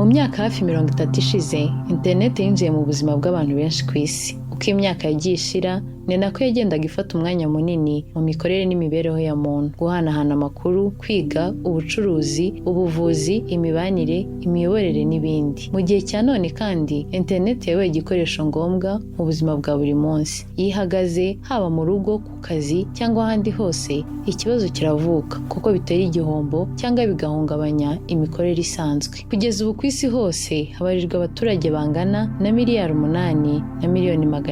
myaka hafi 30 ishize, internet yinjiye mu buzima bw'abantu benshi ku isi. Uko imyaka yagiye ishira, nako yagendaga ifata umwanya munini mu mikorere n'imibereho ya muntu, guhanahana amakuru, kwiga, ubucuruzi, ubuvuzi, imibanire, imiyoborere n'ibindi. Mu gihe cya none kandi internet yabaye igikoresho ngombwa mu buzima bwa buri munsi. Ihagaze haba mu rugo, ku kazi cyangwa ahandi hose, ikibazo kiravuka kuko bitera igihombo cyangwa bigahungabanya imikorere isanzwe. Kugeza ubu ku isi hose habarirwa abaturage bangana na miliyari 8 na miliyoni 200.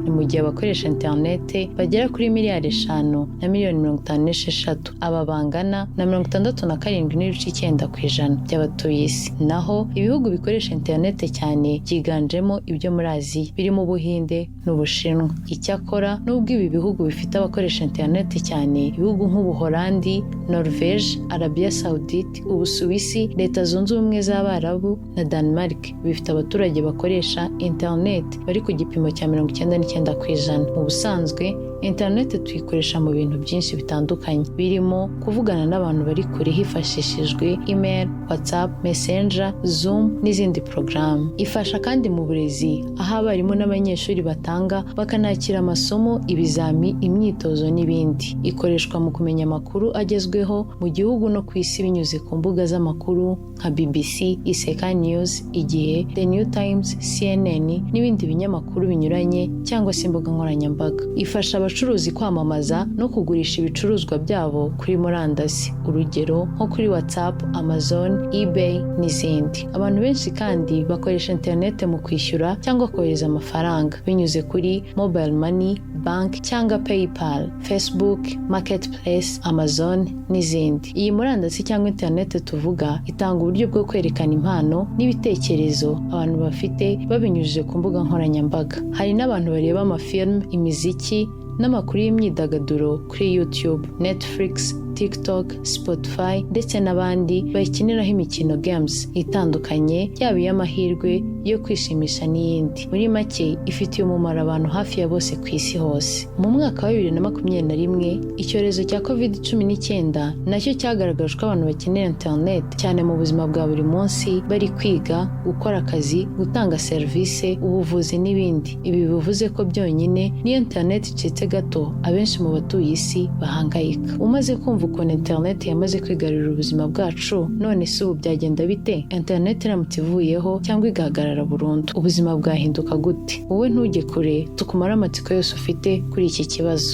Ni mu gihe abakoresha internet bagera kuri miliyari 5 na miliyoni 56. Aba bangana na 67.9% by'abatuye isi. Naho ibihugu bikoresha internet cyane byiganjemo ibyo muri Aziya, birimo Ubuhinde n'Ubushinwa. Icyakora nubwo ibi bihugu bifite abakoresha internet cyane, ibihugu nk'Ubuholandi, Norvège, Arabia Saudite, Ubusuwisi, Leta Zunze Ubumwe z'Abarabu na Denmark bifite abaturage bakoresha internet bari ku gipimo cya 99%. Mu busanzwe internet tuyikoresha mu bintu byinshi bitandukanye, birimo kuvugana n'abantu bari kure hifashishijwe email, WhatsApp, Messenger, Zoom n'izindi porogaramu. Ifasha kandi mu burezi, aho abarimu n'abanyeshuri batanga bakanakira amasomo, ibizami, imyitozo n'ibindi. Ikoreshwa mu kumenya amakuru agezweho mu gihugu no ku isi binyuze ku mbuga z'amakuru nka BBC, Iseka News, Igihe, The New Times, CNN n'ibindi binyamakuru binyuranye cyangwa se imbuga nkoranyambaga. Ifasha abacuruzi kwamamaza no kugurisha ibicuruzwa byabo kuri murandasi, urugero nko kuri WhatsApp, Amazon, eBay n'izindi. Abantu benshi kandi bakoresha internet mu kwishyura cyangwa kohereza amafaranga binyuze kuri mobile money, bank cyangwa PayPal, Facebook, Marketplace, Amazon n'izindi. Iyi murandasi cyangwa internet tuvuga itanga uburyo bwo kwerekana impano n'ibitekerezo abantu bafite babinyujije ku mbuga nkoranyambaga. Hari n'abantu bareba amafilm, imiziki n'amakuru y'imyidagaduro kuri YouTube, Netflix, TikTok, Spotify ndetse n'abandi bayikiniraho imikino games itandukanye, yaba iy'amahirwe, yo kwishimisha n'iyindi. Muri make ifitiye umumaro abantu hafi ya bose ku isi hose. Mu mwaka wa 2021 icyorezo cya COVID-19 nacyo cyagaragaje ko abantu bakenera internet cyane mu buzima bwa buri munsi, bari kwiga, gukora akazi, gutanga serivisi, ubuvuzi n'ibindi. Ibi bivuze ko byonyine niyo internet icitse gato abenshi mu batuye isi bahangayika. Umaze kumva ukuntu internet yamaze kwigarurira ubuzima bwacu, none se ubu byagenda bite? Internet iramutse ivuyeho cyangwa igahagarara burundu, ubuzima bwahinduka gute? Wowe ntujye kure, tukumara amatsiko yose ufite kuri iki kibazo.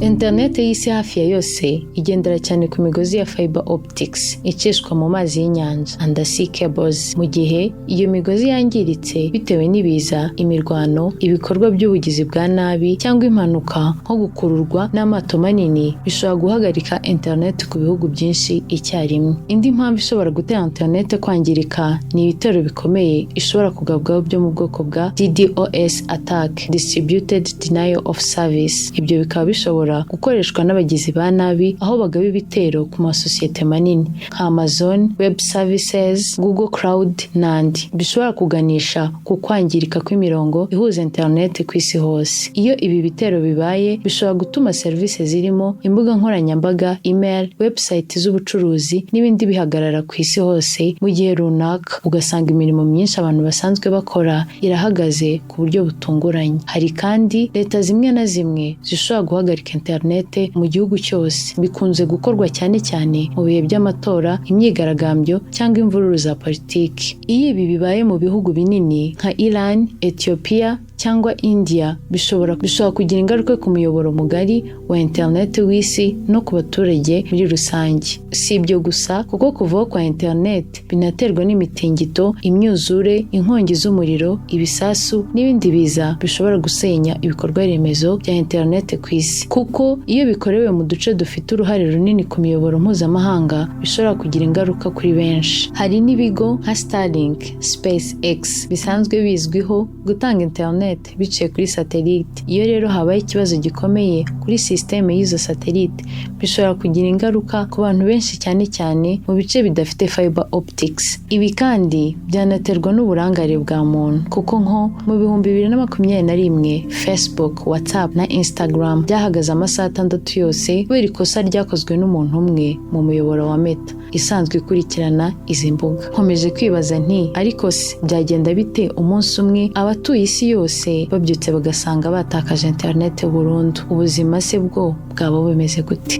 Internet y'isi hafi ya yose igendera cyane ku migozi ya fiber optics icishwa mu mazi y'inyanja, undersea cables. Mu gihe iyo migozi yangiritse bitewe n'ibiza, imirwano, ibikorwa by'ubugizi bwa nabi cyangwa impanuka nko gukururwa n'amato manini, bishobora guhagarika internet ku bihugu byinshi icyarimwe. Indi mpamvu ishobora gutera internet kwangirika ni ibitero bikomeye ishobora kugabwaho byo mu bwoko bwa DDoS attack, distributed denial of service. Ibyo bikaba bishobora gukoreshwa n'abagizi ba nabi aho bagaba ibitero ku masosiyete manini nka Amazon Web Services, Google Cloud n'andi, bishobora kuganisha ku kwangirika kw'imirongo ihuza internet ku isi hose. Iyo ibi bitero bibaye, bishobora gutuma serivisi zirimo imbuga nkoranyambaga, email, website z'ubucuruzi n'ibindi bihagarara ku isi hose mu gihe runaka, ugasanga imirimo myinshi abantu basanzwe bakora irahagaze ku buryo butunguranye. Hari kandi leta zimwe na zimwe zishobora guhagarika internet mu gihugu cyose. Bikunze gukorwa cyane cyane mu bihe by'amatora, imyigaragambyo cyangwa imvururu za politiki. Iyo ibi bibaye mu bihugu binini nka Iran, Ethiopia cyangwa India, bishobora kugira ingaruka ku muyoboro mugari wa internet w'isi no ku baturage muri rusange. Si ibyo gusa, kuko kuvaho kwa internet binaterwa n'imitingito, imyuzure, inkongi z'umuriro, ibisasu n'ibindi biza bishobora gusenya ibikorwa remezo bya internet ku isi, kuko iyo bikorewe mu duce dufite uruhare runini ku miyoboro mpuzamahanga bishobora kugira ingaruka kuri benshi. Hari n'ibigo nka Starlink, SpaceX bisanzwe bizwiho gutanga internet internet biciye kuri satellite. Iyo rero habaye ikibazo gikomeye kuri systeme y'izo satellite, bishobora kugira ingaruka ku bantu benshi cyane cyane mu bice bidafite fiber optics. Ibi kandi byanaterwa n'uburangare bwa muntu, kuko nko mu 2021 Facebook, WhatsApp na Instagram byahagaze amasaha 6 yose kubera ikosa ryakozwe n'umuntu umwe mu muyoboro wa Meta isanzwe ikurikirana izi mbuga. Nkomeje kwibaza nti ariko se byagenda bite umunsi umwe abatuye isi yose babyutse bagasanga batakaje internet burundu? Ubuzima se bwo bwaba bumeze gute?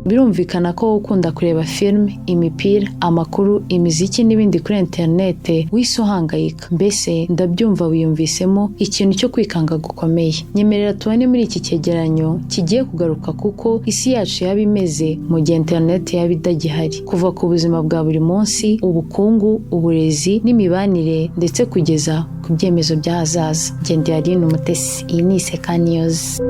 Birumvikana ko ukunda kureba filime, imipira, amakuru, imiziki n'ibindi kuri internet wisohangayika. Mbese ndabyumva wiyumvisemo ikintu cyo kwikanga gukomeye. Nyemerera tubane muri iki cyegeranyo kigiye kugaruka kuko isi yacu yaba imeze mu gihe internet yaba idagihari, kuva ku buzima bwa buri munsi, ubukungu, uburezi n'imibanire, ndetse kugeza ku byemezo by'ahazaza. Ndi Umutesi, iyi ni Kanya News.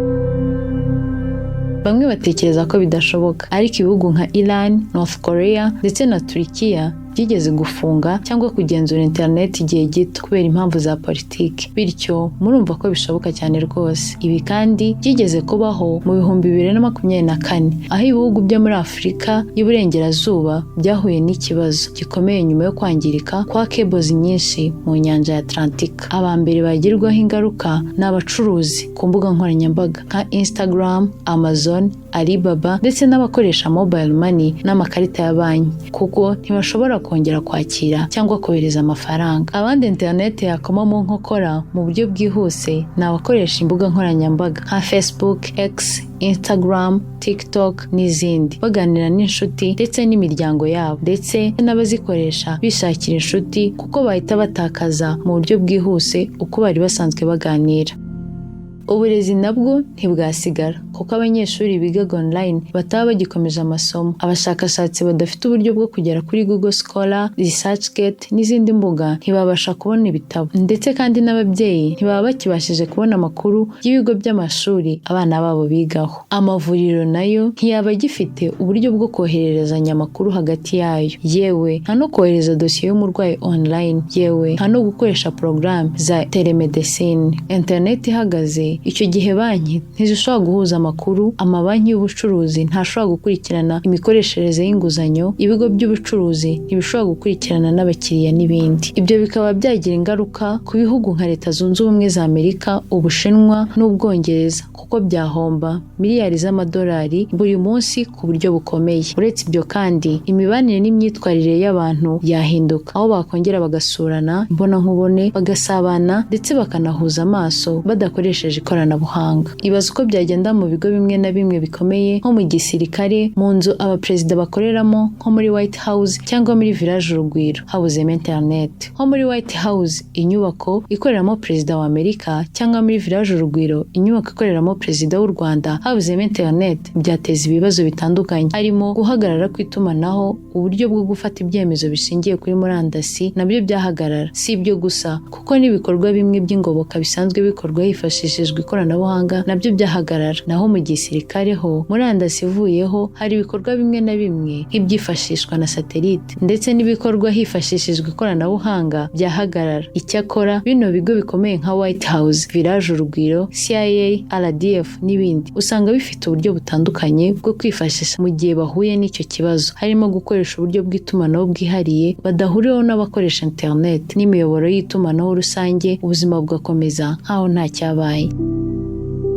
Bamwe batekereza ko bidashoboka, ariko ibihugu nka Iran, North Korea ndetse na Turkiya byigeze gufunga cyangwa kugenzura internet igihe gito kubera impamvu za politiki. Bityo murumva ko bishoboka cyane rwose. Ibi kandi byigeze kubaho mu 2024 aho ibihugu byo muri Afurika y'Uburengerazuba byahuye n'ikibazo gikomeye nyuma yo kwangirika kwa cables nyinshi mu nyanja ya Atlantika. Abambere bagirwaho ingaruka ni abacuruzi ku mbuga nkoranyambaga nka Instagram, Amazon, Alibaba ndetse n'abakoresha mobile money n'amakarita ya banki, kuko ntibashobora kongera kwakira cyangwa kohereza amafaranga. Abandi internet yakoma mu nkokora mu buryo bwihuse ni abakoresha imbuga nkoranyambaga nka Facebook, X, Instagram, TikTok n'izindi, baganira n'inshuti ndetse n'imiryango yabo, ndetse n'abazikoresha bishakira inshuti kuko bahita batakaza mu buryo bwihuse uko bari basanzwe baganira. Uburezi nabwo ntibwasigara kuko abanyeshuri biga online bataba bagikomeje amasomo. Abashakashatsi badafite uburyo bwo kugera kuri Google Scholar, ResearchGate n'izindi mbuga ntibabasha kubona ibitabo, ndetse kandi n'ababyeyi ntibaba bakibashije kubona amakuru y'ibigo by'amashuri abana babo bigaho. Amavuriro nayo ntiyaba agifite uburyo bwo kohererezanya amakuru hagati yayo, yewe nta no kohereza dosiye y'umurwayi online, yewe nta no gukoresha porogaramu za telemedicine. Internet ihagaze, icyo gihe banki ntizishobora guhuza amakuru, amabanki y'ubucuruzi ntashobora gukurikirana imikoreshereze y'inguzanyo, ibigo by'ubucuruzi ntibishobora gukurikirana n'abakiriya n'ibindi. Ibyo bikaba byagira ingaruka ku bihugu nka Leta Zunze Ubumwe za Amerika, Ubushinwa n'Ubwongereza, kuko byahomba miliyari z'amadolari buri munsi ku buryo bukomeye. Uretse ibyo kandi, imibanire n'imyitwarire y'abantu yahinduka, aho bakongera bagasurana imbonankubone, bagasabana ndetse bakanahuza amaso badakoresheje ikoranabuhanga. Ibaza uko byagenda mu bigo bimwe na bimwe bikomeye nko mu gisirikare, mu nzu abaperezida bakoreramo nko muri White House cyangwa muri Village Urugwiro habuzemo internet. Nko muri White House, inyubako ikoreramo perezida wa Amerika, cyangwa muri Village Urugwiro, inyubako ikoreramo perezida w'u Rwanda, habuzemo internet, byateza ibibazo bitandukanye, harimo guhagarara kw'itumanaho, uburyo bwo gufata ibyemezo bishingiye kuri murandasi nabyo byahagarara. Si ibyo gusa, kuko n'ibikorwa bimwe by'ingoboka bisanzwe bikorwa hifashishijwe ikoranabuhanga nabyo byahagarara. Naho mu gisirikare ho, murandasi ivuyeho, hari ibikorwa bimwe na bimwe nk'ibyifashishwa na satellite ndetse n'ibikorwa hifashishijwe ikoranabuhanga byahagarara. Icyakora bino bigo bikomeye nka White House, Village Urugwiro, CIA, RDF n'ibindi usanga bifite uburyo butandukanye bwo kwifashisha mu gihe bahuye n'icyo kibazo, harimo gukoresha uburyo bw'itumanaho bwihariye badahuriyeho n'abakoresha internet n'imiyoboro y'itumanaho rusange, ubuzima bugakomeza nk'aho nta cyabaye.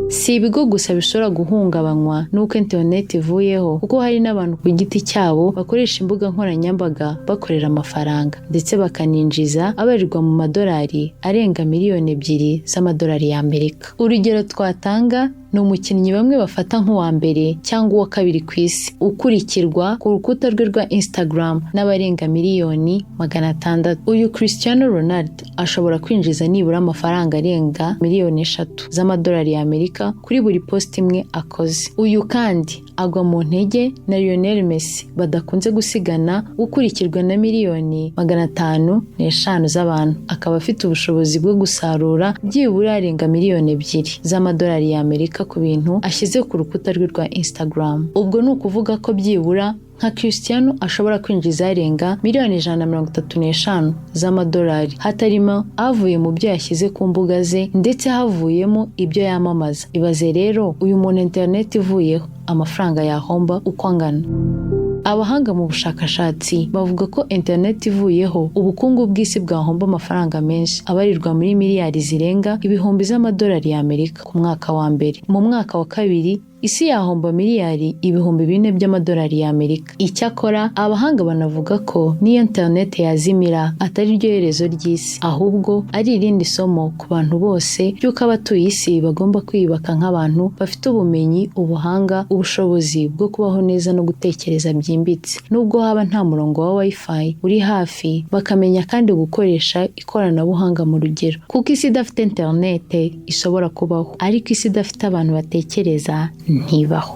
Si ibigo gusa bishobora guhungabanywa n'uko internet ivuyeho, kuko hari n'abantu ku giti cyabo bakoresha imbuga nkoranyambaga bakorera amafaranga, ndetse bakaninjiza abarirwa mu madolari arenga miliyoni 2 z'amadolari y'Amerika. Urugero twatanga ni umukinnyi bamwe bafata nk'uwa mbere cyangwa uwa kabiri ku isi, ukurikirwa ku rukuta rwe rwa Instagram n'abarenga miliyoni 600. Uyu Cristiano Ronaldo ashobora kwinjiza nibura amafaranga arenga miliyoni 3 z'amadolari y'Amerika kuri buri post imwe akoze. Uyu kandi agwa mu ntege na Lionel Messi badakunze gusigana, ukurikirwa na miliyoni 505 z'abantu, akaba afite ubushobozi bwo gusarura byibura arenga miliyoni 2 z'amadolari y'Amerika ku bintu ashyize ku rukuta rwe rwa Instagram. Ubwo ni ukuvuga ko byibura nka Cristiano ashobora kwinjiza arenga miliyoni 135 z'amadolari hatarimo avuye mu byo yashyize ku mbuga ze ndetse havuyemo ibyo yamamaza. Ibaze rero uyu muntu internet ivuyeho amafaranga yahomba uko angana. Abahanga mu bushakashatsi bavuga ko internet ivuyeho ubukungu bw'isi bwahomba amafaranga menshi abarirwa muri miliyari zirenga ibihumbi z'amadolari y'Amerika ku mwaka wa mbere. Mu mwaka wa kabiri isi yahomba miliyari ibihumbi 4 by'amadolari y'Amerika. Icyakora abahanga banavuga ko niyo internet yazimira atari ryo herezo ry'isi, ahubwo ari irindi somo ku bantu bose by'uko abatuye isi bagomba kwiyubaka nk'abantu bafite ubumenyi, ubuhanga, ubushobozi bwo kubaho neza no gutekereza byimbitse. Nubwo haba nta murongo wa wifi uri hafi, bakamenya kandi gukoresha ikoranabuhanga mu rugero, kuko isi idafite internet ishobora kubaho, ariko isi idafite abantu batekereza ntibaho.